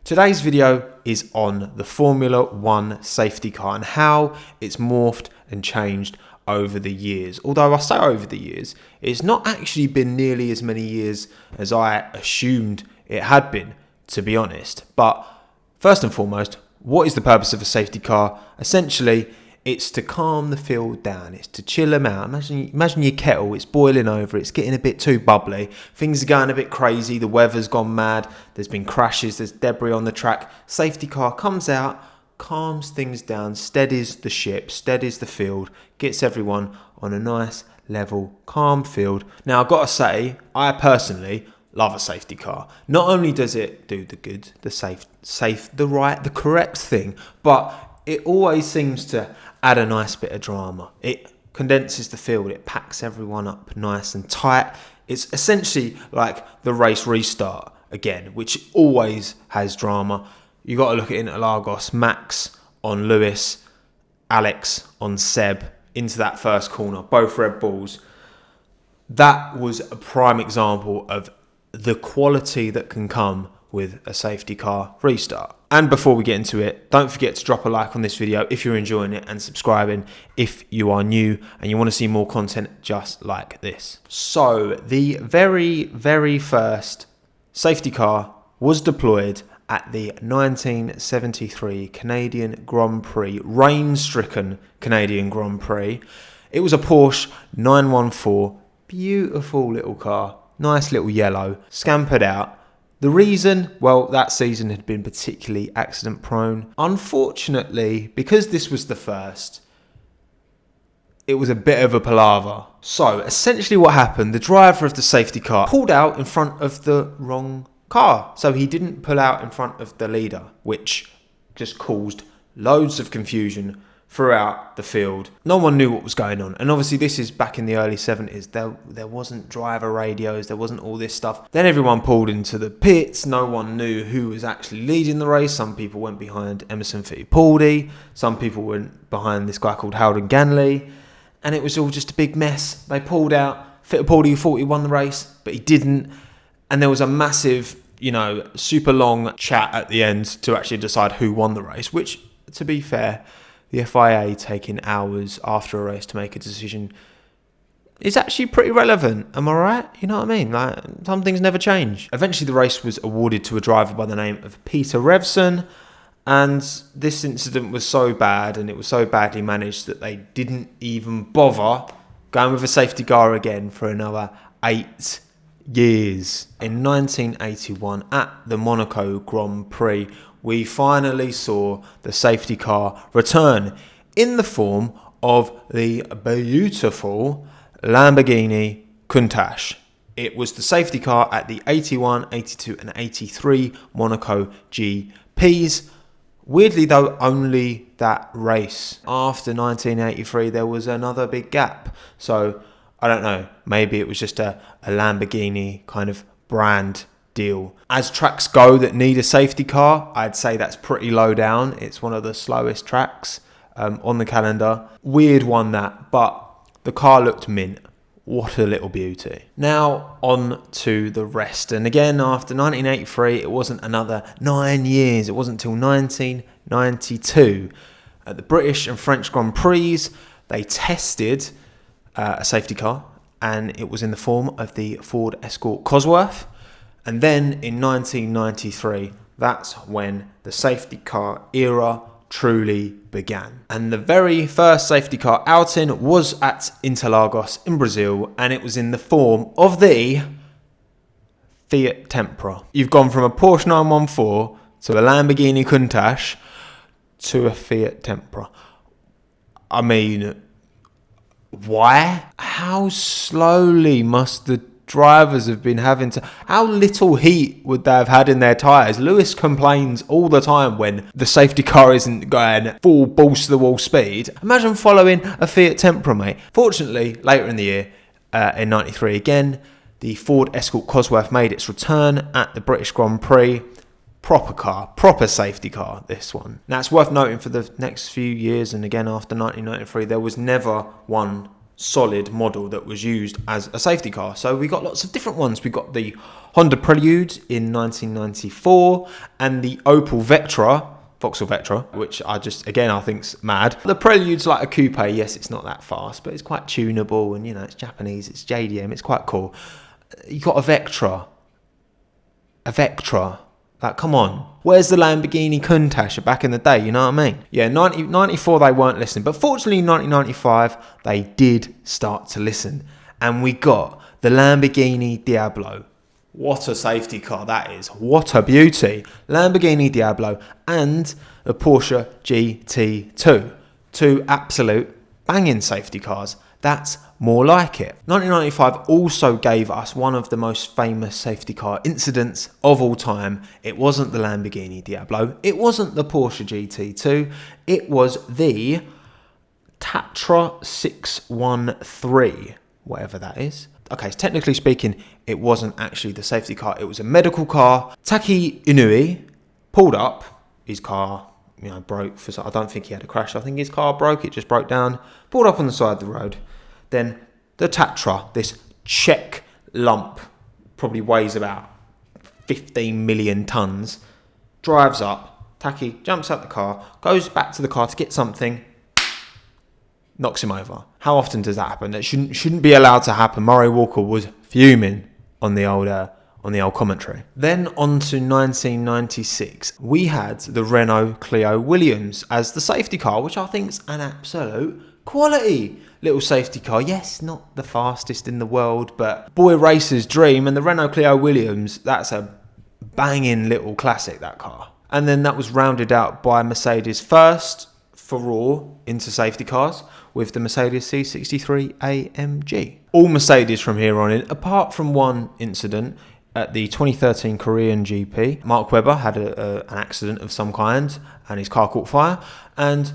Today's video is on the Formula One safety car and how it's morphed and changed over the years. Although I say over the years, it's not actually been nearly as many years as I assumed it had been, to be honest. But first and foremost, what is the purpose of a safety car? Essentially, it's to calm the field down. It's to chill them out. Imagine your kettle. It's boiling over. It's getting a bit too bubbly. Things are going a bit crazy. The weather's gone mad. There's been crashes. There's debris on the track. Safety car comes out, calms things down, steadies the ship, steadies the field, gets everyone on a nice, level, calm field. Now, I've got to say, I personally love a safety car. Not only does it do the good, the safe, the right, the correct thing, but it always seems to add a nice bit of drama. It condenses the field. It packs everyone up nice and tight. It's essentially like the race restart again, which always has drama. You got to look at Interlagos, Max on Lewis, Alex on Seb into that first corner, both Red Bulls. That was a prime example of the quality that can come with a safety car restart. And before we get into it, don't forget to drop a like on this video if you're enjoying it and subscribing if you are new and you want to see more content just like this. So the very, very first safety car was deployed at the 1973 Canadian Grand Prix, rain-stricken Canadian Grand Prix. It was a Porsche 914, beautiful little car, nice little yellow, scampered out. The reason, well, that season had been particularly accident prone. Unfortunately, because this was the first, it was a bit of a palaver. So essentially what happened, the driver of the safety car pulled out in front of the wrong car. So he didn't pull out in front of the leader, which just caused loads of confusion throughout the field. No one knew what was going on. And obviously this is back in the early 70s. There wasn't driver radios. There wasn't all this stuff. Then everyone pulled into the pits. No one knew who was actually leading the race. Some people went behind Emerson Fittipaldi. Some people went behind this guy called Howden Ganley. And it was all just a big mess. They pulled out. Fittipaldi thought he won the race, but he didn't. And there was a massive, super long chat at the end to actually decide who won the race, which, to be fair, the FIA taking hours after a race to make a decision is actually pretty relevant. Am I right? You know what I mean? Like, some things never change. Eventually, the race was awarded to a driver by the name of Peter Revson. And this incident was so bad and it was so badly managed that they didn't even bother going with a safety car again for another 8 years. In 1981, at the Monaco Grand Prix, we finally saw the safety car return in the form of the beautiful Lamborghini Countach. It was the safety car at the 81, 82 and 83 Monaco GPs. Weirdly though, only that race. After 1983, there was another big gap. So, I don't know, maybe it was just a Lamborghini kind of brand deal. As tracks go that need a safety car, I'd say that's pretty low down. It's one of the slowest tracks on the calendar. Weird one that, but the car looked mint. What a little beauty. Now on to the rest. And again, after 1983, it wasn't another 9 years. It wasn't until 1992 at the British and French Grand Prix, they tested a safety car, and it was in the form of the Ford Escort Cosworth. And then in 1993, that's when the safety car era truly began. And the very first safety car outing was at Interlagos in Brazil, and it was in the form of the Fiat Tempra. You've gone from a Porsche 914 to a Lamborghini Countach to a Fiat Tempra. I mean, why? How slowly must the drivers have been having to... How little heat would they have had in their tyres? Lewis complains all the time when the safety car isn't going full balls to the wall speed. Imagine following a Fiat Tempra, mate. Fortunately, later in the year, in 93 again, the Ford Escort Cosworth made its return at the British Grand Prix. Proper car, proper safety car, this one. Now, it's worth noting for the next few years, and again after 1993, there was never one solid model that was used as a safety car. So we got lots of different ones. We got the Honda Prelude in 1994 and the Opel Vectra, Vauxhall Vectra, which I think's mad. The Prelude's like a coupe. Yes, it's not that fast, but it's quite tunable, and it's Japanese, it's JDM, it's quite cool. You got a Vectra. Like, come on. Where's the Lamborghini Countach back in the day, you know what I mean? Yeah, 94 they weren't listening, but fortunately in 1995 they did start to listen, and we got the Lamborghini Diablo. What a safety car that is. What a beauty. Lamborghini Diablo and the Porsche GT2. Two absolute banging safety cars. That's more like it. 1995 also gave us one of the most famous safety car incidents of all time. It wasn't the Lamborghini Diablo. It wasn't the Porsche GT2. It was the Tatra 613, whatever that is. Okay, so technically speaking, it wasn't actually the safety car. It was a medical car. Taki Inui pulled up. His car, broke. I don't think he had a crash. I think his car broke. It just broke down. Pulled up on the side of the road. Then the Tatra, this Czech lump, probably weighs about 15 million tons, drives up. Taki jumps out the car, goes back to the car to get something, knocks him over. How often does that happen? That shouldn't be allowed to happen. Murray Walker was fuming on the old commentary. Then on to 1996, we had the Renault Clio Williams as the safety car, which I think is an absolute quality little safety car. Yes, not the fastest in the world, but boy racer's dream. And the Renault Clio Williams, that's a banging little classic, that car. And then that was rounded out by Mercedes' first furore into safety cars with the Mercedes C63 AMG. All Mercedes from here on in, apart from one incident at the 2013 Korean GP. Mark Webber had an accident of some kind and his car caught fire, and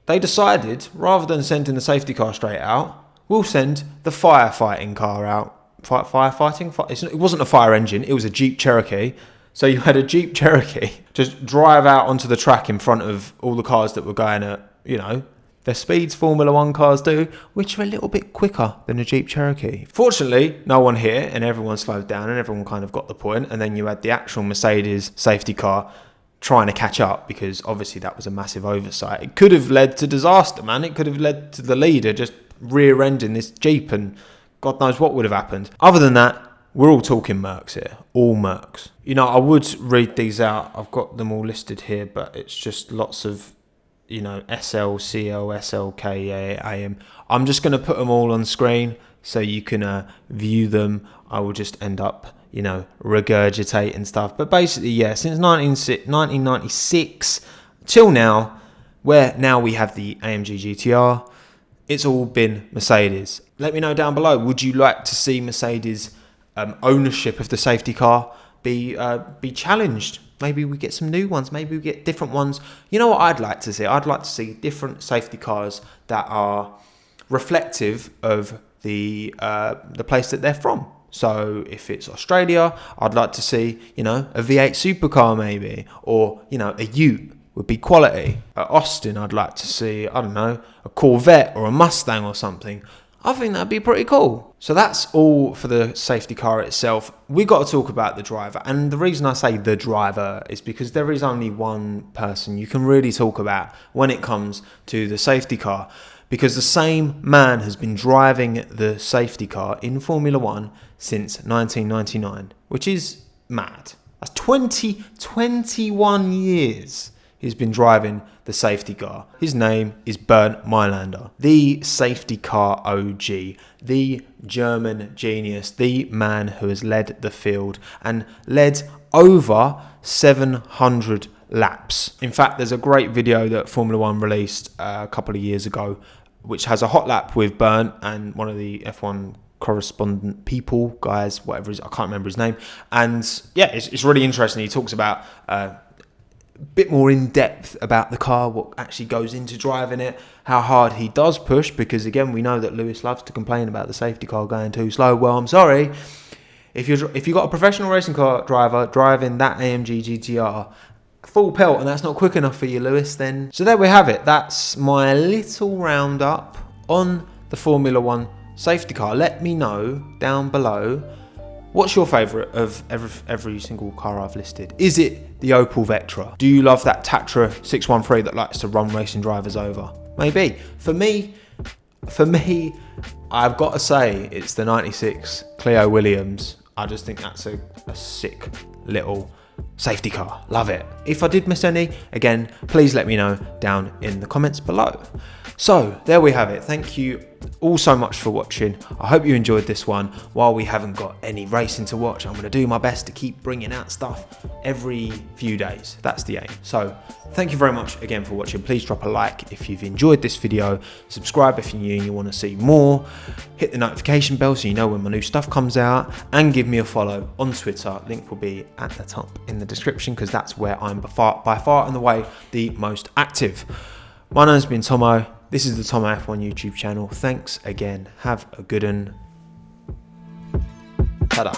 they decided, rather than sending the safety car straight out, we'll send the firefighting car out. Firefighting? It wasn't a fire engine, it was a Jeep Cherokee. So you had a Jeep Cherokee just drive out onto the track in front of all the cars that were going at, the speeds Formula 1 cars do, which are a little bit quicker than a Jeep Cherokee. Fortunately, no one hit and everyone slowed down and everyone kind of got the point. And then you had the actual Mercedes safety car trying to catch up, because obviously that was a massive oversight. It could have led to disaster, man. It could have led to the leader just rear-ending this Jeep, and God knows what would have happened. Other than that, we're all talking Mercs here. All Mercs. I would read these out. I've got them all listed here, but it's just lots of, SL, CL, SL, KA, AM. I'm just going to put them all on screen so you can view them. I will just end up regurgitate and stuff. But basically, yeah, since 1996 till now, where now we have the AMG GTR, it's all been Mercedes. Let me know down below, would you like to see Mercedes ownership of the safety car be challenged? Maybe we get some new ones, maybe we get different ones. You know what I'd like to see? I'd like to see different safety cars that are reflective of the place that they're from. So if it's Australia, I'd like to see, a V8 supercar maybe, or, a Ute would be quality. At Austin, I'd like to see, a Corvette or a Mustang or something. I think that'd be pretty cool. So that's all for the safety car itself. We got to talk about the driver. And the reason I say the driver is because there is only one person you can really talk about when it comes to the safety car. Because the same man has been driving the safety car in Formula 1 since 1999, which is mad. That's 21 years he's been driving the safety car. His name is Bernd Mailander, the safety car OG, the German genius, the man who has led the field and led over 700 laps. In fact, there's a great video that Formula 1 released a couple of years ago, which has a hot lap with Bernd and one of the F1 correspondent people, guys, whatever it is, I can't remember his name. And yeah, it's really interesting. He talks about a bit more in depth about the car, what actually goes into driving it, how hard he does push, because again, we know that Lewis loves to complain about the safety car going too slow. Well, I'm sorry. If you've got a professional racing car driver driving that AMG GTR full pelt and that's not quick enough for you, Lewis, then... So there we have it. That's my little roundup on the the Formula One safety car. Let me know down below, what's your favourite of every single car I've listed? Is it the Opel Vectra? Do you love that Tatra 613 that likes to run racing drivers over? Maybe. For me, I've got to say it's the 96 Clio Williams. I just think that's a sick little safety car. Love it. If I did miss any, again, please let me know down in the comments below. So there we have it. Thank you all so much for watching. I hope you enjoyed this one. While we haven't got any racing to watch, I'm going to do my best to keep bringing out stuff every few days. That's the aim. So thank you very much again for watching. Please drop a like if you've enjoyed this video. Subscribe if you're new and you want to see more. Hit the notification bell so you know when my new stuff comes out. And give me a follow on Twitter. Link will be at the top in the description because that's where I'm by far and away the most active. My name's been Tommo. This is the Tommo F1 YouTube channel. Thanks again. Have a good one. Ta-da.